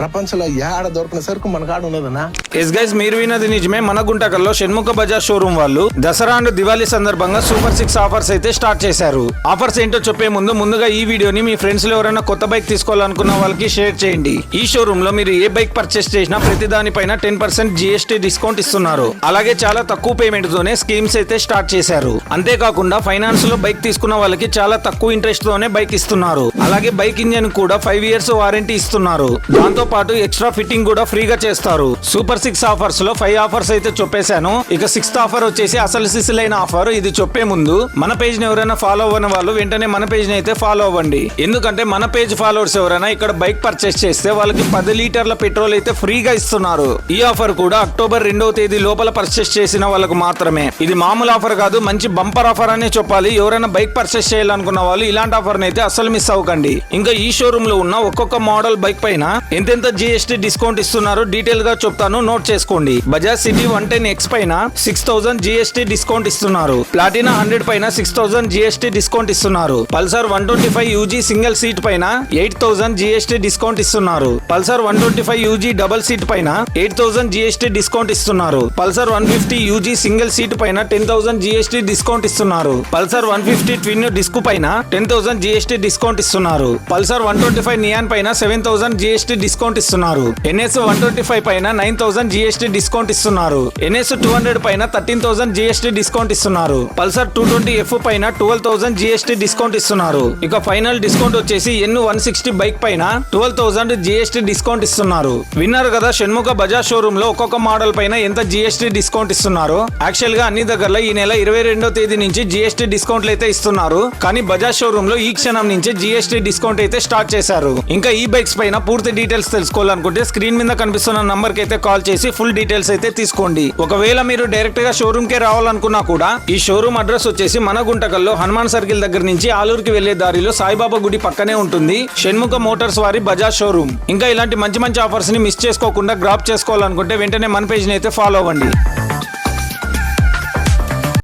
ప్రపంచంలో ఏడ దొరికిన సరుకు మన కాడ ఉన్నదన్నా. ఎస్ గైస్, మీరు విన్నది నిజమే. మన గుంటకల్లో షణ్ముఖ బజాజ్ షోరూమ్ వాళ్ళు దసరా అండ్ దివాళీ సందర్భంగా సూపర్ 6 ఆఫర్స్ అయితే స్టార్ట్ చేశారు. ఆఫర్స్ ఏంటో చెప్పే ముందుగా ఈ వీడియోని మీ ఫ్రెండ్స్ లో ఎవరైనా కొత్త బైక్ తీసుకోవాలనుకున్న వాళ్ళకి షేర్ చేయండి. ఈ షోరూమ్ లో మీరు ఏ బైక్ పర్చేస్ చేసినా ప్రతి దానిపైన 10% GST డిస్కౌంట్ ఇస్తున్నారు. అలాగే చాలా తక్కువ పేమెంట్ తోనే స్కీమ్స్ అయితే స్టార్ట్ చేశారు. అంతేకాకుండా ఫైనాన్స్ లో బైక్ తీసుకున్న వాళ్ళకి చాలా తక్కువ ఇంట్రెస్ట్ తోనే బైక్ ఇస్తున్నారు. అలాగే బైక్ ఇంజన్ కూడా 5 years వారంటీ ఇస్తున్నారు. దాంతో పాటు ఎక్స్ట్రా ఫిట్టింగ్ కూడా ఫ్రీగా చేస్తారు. సూపర్ 6 ఆఫర్స్ లో 5 ఆఫర్స్ అయితే చెప్పేశాను. ఇక 6th ఆఫర్ వచ్చేసి అసలు సిసిలైన ఆఫర్. ఇది చెప్పే ముందు మన పేజ్ ని ఎవరైనా ఫాలో అవ్వని వాళ్ళు వెంటనే మన పేజ్ ని అయితే ఫాలో అవ్వండి. ఎందుకంటే మన పేజ్ ఫాలోవర్స్ ఎవరైనా ఇక్కడ బైక్ పర్చేస్ చేస్తే వాళ్ళకి 10 లీటర్ల పెట్రోల్ అయితే ఫ్రీగా ఇస్తున్నారు. ఈ ఆఫర్ కూడా అక్టోబర్ 2వ తేదీ లోపల పర్చేస్ చేసిన వాళ్ళకు మాత్రమే. ఇది మామూలు ఆఫర్ కాదు, మంచి బంపర్ ఆఫర్ అనే చెప్పాలి. ఎవరైనా బైక్ పర్చేస్ చేయాలనుకున్న వాళ్ళు ఇలాంటి ఆఫర్ అయితే అసలు మిస్ అవ్వకండి. ఇంకా ఈ షోరూమ్ లో ఉన్న ఒక్కొక్క మోడల్ బైక్ పైన ఎంతెంత GST డిస్కౌంట్ ఇస్తున్నారు డీటెయిల్ గా చెప్తాను, నోట్ చేసుకోండి. బజాజ్ సిటీ 110X పైన 6000 GST డిస్కౌంట్ ఇస్తున్నారు. ప్లాటినా 100 పైన 6000 GST డిస్కౌంట్ ఇస్తున్నారు. పల్సర్ 125 UG సింగిల్ సీట్ పైన 8000 GST డిస్కౌంట్ ఇస్తున్నారు. పల్సర్ 125 UG డబుల్ సీట్ పైన 8000 GST డిస్కౌంట్ ఇస్తున్నారు. పల్సర్ 150 UG సింగిల్ సీట్ పైన 10000 GST డిస్కౌంట్ ఇస్తున్నారు. పల్సర్ 150 ట్విన్ డిస్క్ పైన 10000 GST డిస్కౌంట్ ఇస్తున్నారు. పల్సర్ 125 నియాన్ పైన 7000 GST డిస్కౌంట్ ఇస్తున్నారు. NS 125 పైన 9000 GST డిస్కౌంట్ ఇస్తున్నారు. NS 200 పైన 13000 GST డిస్కౌంట్ ఇస్తున్నారు. పల్సర్ 220F పైన 12000 GST డిస్కౌంట్ ఇస్తున్నారు. ఇక ఫైనల్ డిస్కౌంట్ వచ్చేసి N160 బైక్ పైన 12000 GST డిస్కౌంట్ ఇస్తున్నారు. విన్నారు కదా షణ్ముఖ బజాజ్ షోరూమ్ లో ఒక్కొక్క మోడల్ పైన ఎంత GST డిస్కౌంట్ ఇస్తున్నారు. యాక్చువల్ గా అన్ని దగ్గరలో ఈ నెల 22వ తేదీ నుంచి GST డిస్కౌంట్లు అయితే ఇస్తున్నారు. కానీ బజాజ్ షోరూమ్ లో ఈ క్షణం నుంచి GST డిస్కౌంట్ అయితే స్టార్ట్ చేశారు. ఇంకా ఈ బైక్స్ పైన పూర్తి డీటెయిల్స్ తెలుసుకోవాలనుకుంటే స్క్రీన్ మీద కనిపిస్తున్న నంబర్ కి అయితే కాల్ చేసి ఫుల్ డీటెయిల్స్ అయితే తీసుకోండి. ఒకవేళ మీరు డైరెక్ట్ గా షోరూమ్ కే రావాలనుకున్నా కూడా ఈ షోరూమ్ అడ్రస్ వచ్చేసి మన గుంటకల్లో హనుమాన్ సర్కిల్ దగ్గర నుంచి ఆలూరుకి వెళ్లే దారిలో సాయిబాబా గుడి పక్కనే ఉంటుంది షణ్ముఖ మోటార్స్ వారి బజాజ్ షోరూమ్. ఇంకా ఇలాంటి మంచి ఆఫర్స్ ని మిస్ చేసుకోకుండా గ్రాప్ చేసుకోవాలనుకుంటే వెంటనే మన పేజ్ ని అయితే ఫాలో అవ్వండి.